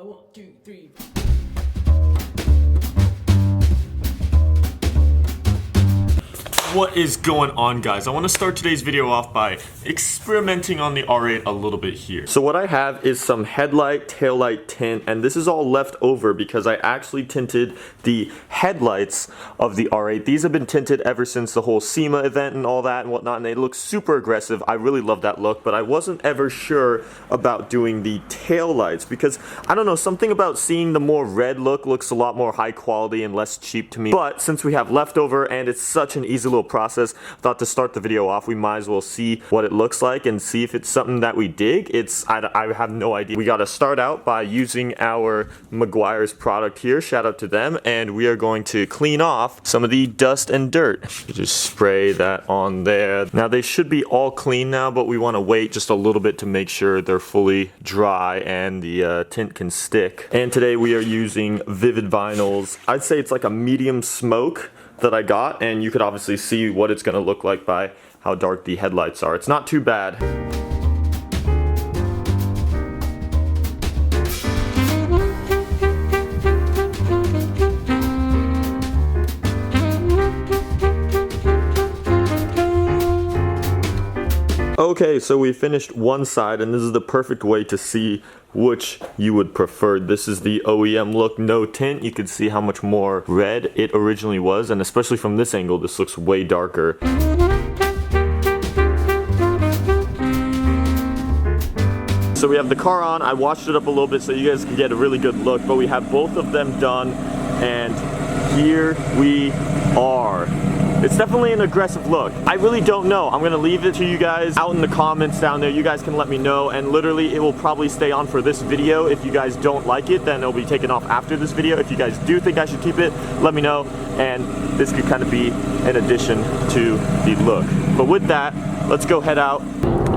1, 2, 3. What is going on, guys? I want to start today's video off by experimenting on the R8 a little bit here. So what I have is some headlight, taillight tint, and this is all left over because I actually tinted the headlights of the R8. These have been tinted ever since the whole SEMA event and all that and whatnot, and they look super aggressive. I really love that look, but I wasn't ever sure about doing the taillights because, I don't know, something about seeing the more red look looks a lot more high quality and less cheap to me. But since we have leftover and it's such an easy little process, I thought to start the video off, we might as well see what it looks like and see if it's something that we dig. I have no idea. We got to start out by using our Meguiar's product here. Shout out to them. And we are going to clean off some of the dust and dirt. Just spray that on there. Now they should be all clean now, but we want to wait just a little bit to make sure they're fully dry and the tint can stick. And today we are using Vivid Vinyls. I'd say it's like a medium smoke that I got, and you could obviously see what it's going to look like by how dark the headlights are. It's not too bad. Okay, so we finished one side, and this is the perfect way to see which you would prefer. This is the OEM look, no tint. You can see how much more red it originally was, and especially from this angle, this looks way darker. So we have the car on. I washed it up a little bit so you guys can get a really good look, but we have both of them done, and here we are. It's definitely an aggressive look. I really don't know. I'm gonna leave it to you guys out in the comments down there. You guys can let me know, and literally it will probably stay on for this video. If you guys don't like it, then it'll be taken off after this video. If you guys do think I should keep it, let me know, and this could kind of be an addition to the look. But with that, let's go head out.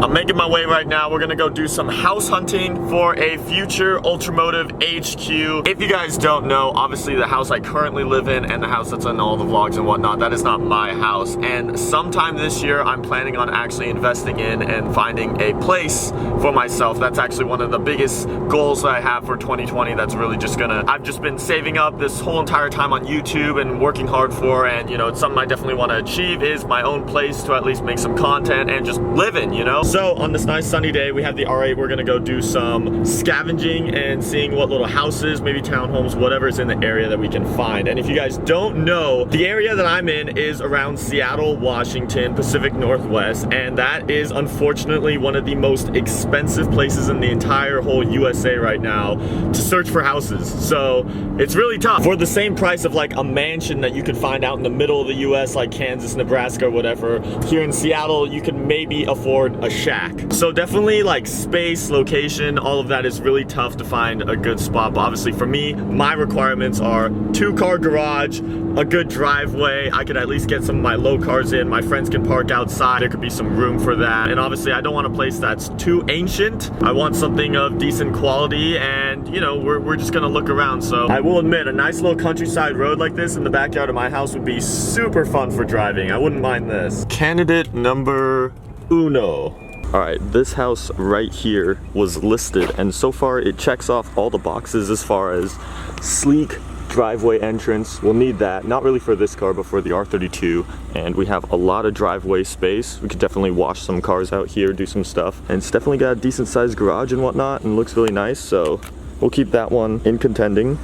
I'm making my way right now. We're gonna go do some house hunting for a future UltraMotive HQ. If you guys don't know, obviously the house I currently live in and the house that's in all the vlogs and whatnot, that is not my house. And sometime this year, I'm planning on actually investing in and finding a place for myself. That's actually one of the biggest goals that I have for 2020. That's really just I've just been saving up this whole entire time on YouTube and working hard for, and you know, it's something I definitely want to achieve, is my own place to at least make some content and just live in, you know? So on this nice sunny day, we have the R8. We're gonna go do some scavenging and seeing what little houses, maybe townhomes, whatever is in the area that we can find. And if you guys don't know, the area that I'm in is around Seattle, Washington, Pacific Northwest, and that is unfortunately one of the most expensive places in the entire whole USA right now to search for houses. So it's really tough. For the same price of like a mansion that you could find out in the middle of the US, like Kansas, Nebraska, or whatever, here in Seattle, you could maybe afford a shack. So definitely like space, location, all of that is really tough to find a good spot. But obviously for me, my requirements are 2-car garage, a good driveway. I could at least get some of my low cars in. My friends can park outside. There could be some room for that. And obviously I don't want a place that's too ancient. I want something of decent quality, and you know, we're just gonna look around. So I will admit, a nice little countryside road like this in the backyard of my house would be super fun for driving. I wouldn't mind this. Candidate number uno. Alright, this house right here was listed, and so far it checks off all the boxes as far as sleek driveway entrance. We'll need that, not really for this car, but for the R32. And we have a lot of driveway space. We could definitely wash some cars out here, do some stuff. And it's definitely got a decent sized garage and whatnot, and looks really nice, so we'll keep that one in contending.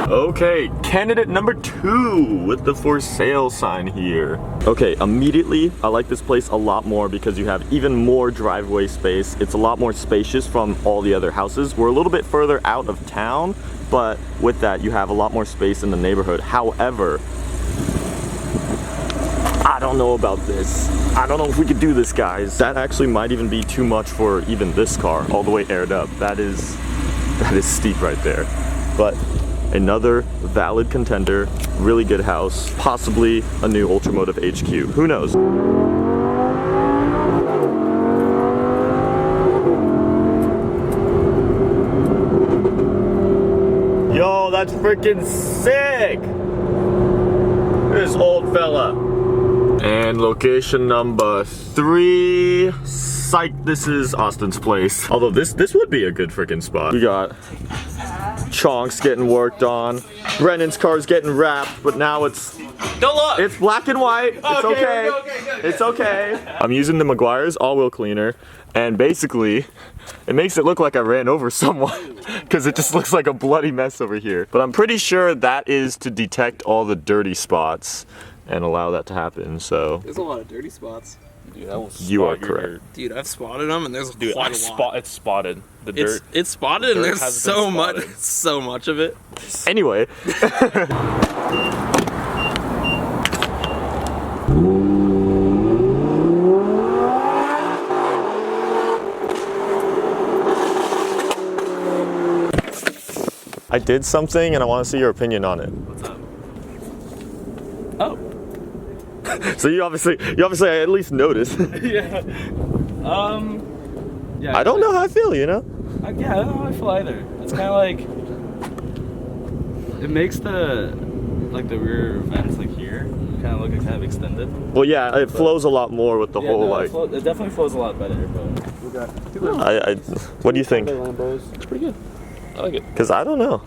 Okay, candidate number 2 with the for sale sign here. Okay, immediately, I like this place a lot more because you have even more driveway space. It's a lot more spacious from all the other houses. We're a little bit further out of town, but with that, you have a lot more space in the neighborhood. However, I don't know about this. I don't know if we could do this, guys. That actually might even be too much for even this car, all the way aired up. That is steep right there. But another valid contender, really good house, possibly a new UltraMotive HQ. Who knows? Yo, that's freaking sick! This old fella. And location number 3. Psych, this is Austin's place. Although this would be a good freaking spot. We got Chonks getting worked on. Brennan's car's getting wrapped, but now it's... Don't look! It's black and white. It's okay. It's okay. I'm using the Meguiar's all-wheel cleaner, and basically, it makes it look like I ran over someone because it just looks like a bloody mess over here. But I'm pretty sure that is to detect all the dirty spots and allow that to happen, so... There's a lot of dirty spots. Dude, that will You are correct. Dude, I've spotted them, and there's quite a lot. It's spotted. The dirt. It's spotted, and dirt there's so much of it. Anyway. I did something, and I want to see your opinion on it. What's up? Oh. So you obviously at least noticed. Yeah. Yeah. I don't know how I feel, you know? Yeah, I don't know how I feel either. It's kind of like it makes the rear vents like here kind of look kind of extended. Well, yeah, it flows a lot more with the whole like. It definitely flows a lot better. But we got two Lambos. What do you think? It's pretty good. I like it. Cause I don't know.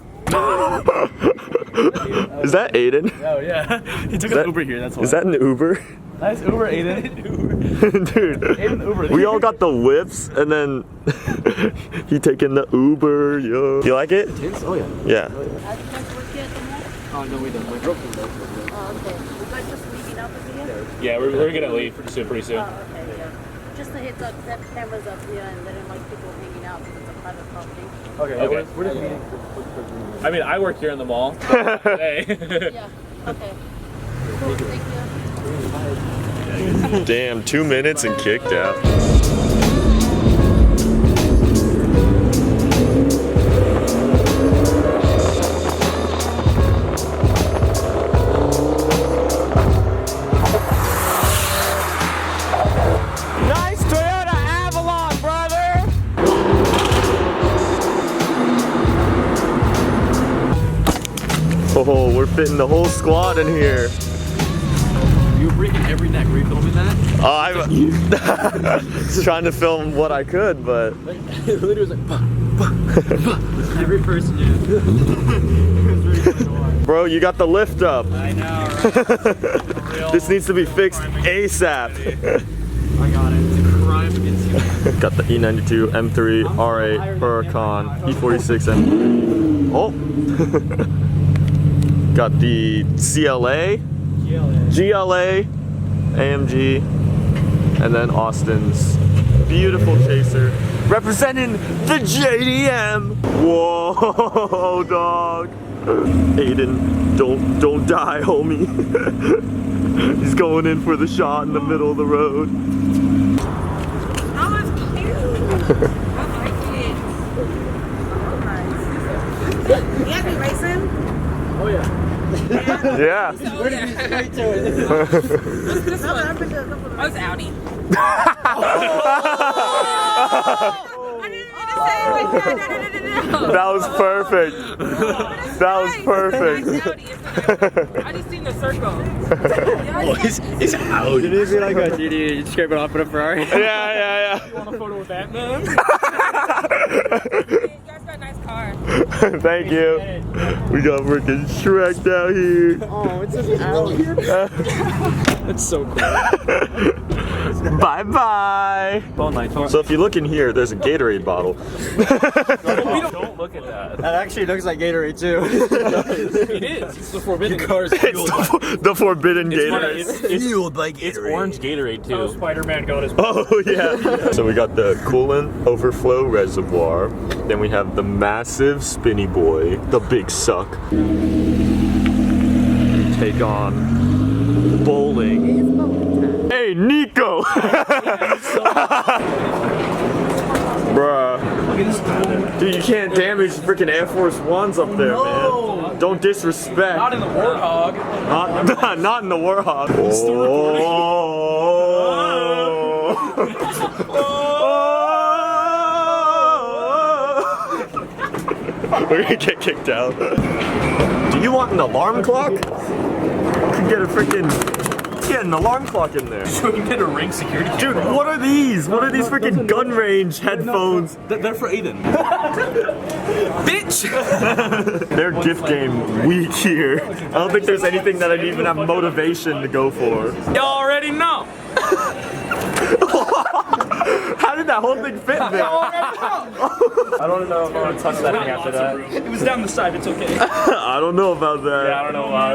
Is that Aiden? Oh yeah, he took an Uber here. That's why. Is that an Uber? Nice Uber, Aiden. Dude, Aiden Uber. we all got the whips, and then he taking the Uber. Yo, you like it? Oh yeah. Yeah. Are you guys working at the mall? Oh no, we don't. My girlfriend does. Oh, okay. You guys just leaving up here? Yeah, we're gonna leave pretty soon. Oh, okay, yeah. Just a heads up, that camera's up here and they don't like people hanging out because it's a private property. Okay. We're just meeting. I mean, I work here in the mall. Hey. Yeah, okay. Cool, thank you. Damn, 2 minutes and kicked out. Nice Toyota Avalon, brother! Oh, we're fitting the whole squad in here. You were breaking every neck. Were you filming that? I'm just trying to film what I could, but It literally was like, every person you. bro, you got the lift up. I know, right? This needs to be fixed ASAP. I got it. It's a crime against you. Got the E92 M3 R8 Huracan E46 M3. Oh, got the CLA, GLA, AMG, and then Austin's beautiful chaser representing the JDM. Whoa, dog. Aiden, don't die, homie. He's going in for the shot in the middle of the road. Oh, that's cute. I like it. Oh, nice. You guys be racing? Oh yeah. Yeah. Where did you straight to it? This one. I was Audi. I didn't mean to say it like that. No. That was perfect. That was perfect. I just seen the circle. He's out. Did it be like a GD? You scrape it off with a Ferrari? Yeah. You want a photo with Batman? You guys got a nice car. Thank you. We got freaking Shrek out here. Oh, it's just out. That's so cool. Bye bye. So if you look in here, there's a Gatorade bottle. Don't look at that. That actually looks like Gatorade too. It is. It's the forbidden. Car's It's the forbidden Gatorade. It's fueled by Gatorade. It's orange Gatorade too. Spider-Man got his. Oh yeah. So we got the coolant overflow reservoir. Then we have the massive spinny boy, the big suck. Take on bowling. Hey, Nico! Bruh. Dude, you can't damage freaking Air Force Ones up there, man. Don't disrespect. Not in the Warthog. Not in the Warthog. We're gonna get kicked out. Do you want an alarm clock? You can get a freaking get an alarm clock in there. We can get a ring security camera. Dude, what are these? What are these freaking gun range headphones? They're for Aiden. Bitch! Their gift game weak here. I don't think there's anything that I'd even have motivation to go for. You already know. How did that whole thing fit there? I don't know if I want to touch that thing after that. It was down the side, it's okay. I don't know about that. Yeah, I don't know why.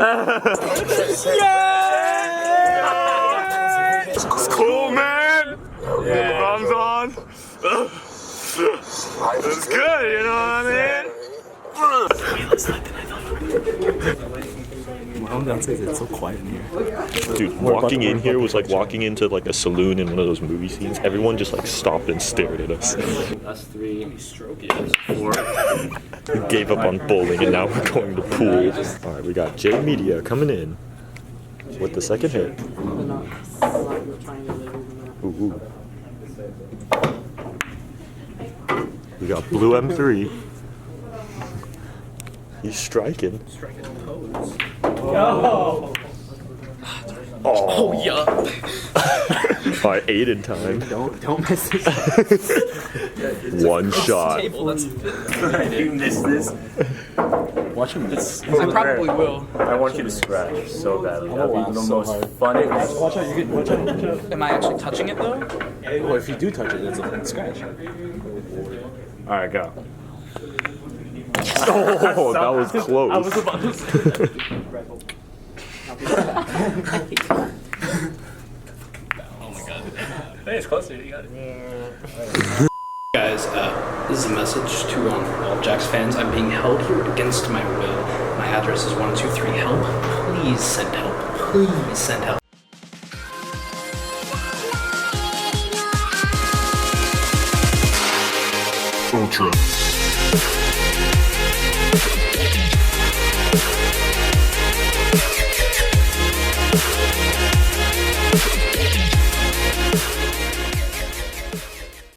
It's cool, man. Yeah. Bombs on. It's good, you know what I mean? It's so quiet in here. Dude, walking in here was like walking into like a saloon in one of those movie scenes. Everyone just like stopped and stared at us. That's 3. Stroke it. That's 4. We gave up on bowling and now we're going to pool. All right, we got J Media coming in with the second hit. Ooh. We got Blue M3. He's striking. Striking pose. Oh, yeah. All right, Aiden time. Don't miss this. One shot. Table, that's You missed this. Watch him miss. I probably will. I want you to scratch so badly. That'd be the most fun. Watch out, you're getting, watch out. Am I actually touching it though? Well, if you do touch it, it's a scratch. Alright, go. Oh, that was close. I was about to say that. Oh my god. Hey, it's closer. You got it. Guys, this is a message to all Jack's fans. I'm being held here against my will. My address is 123 help. Please send help. Please send help. Ultra.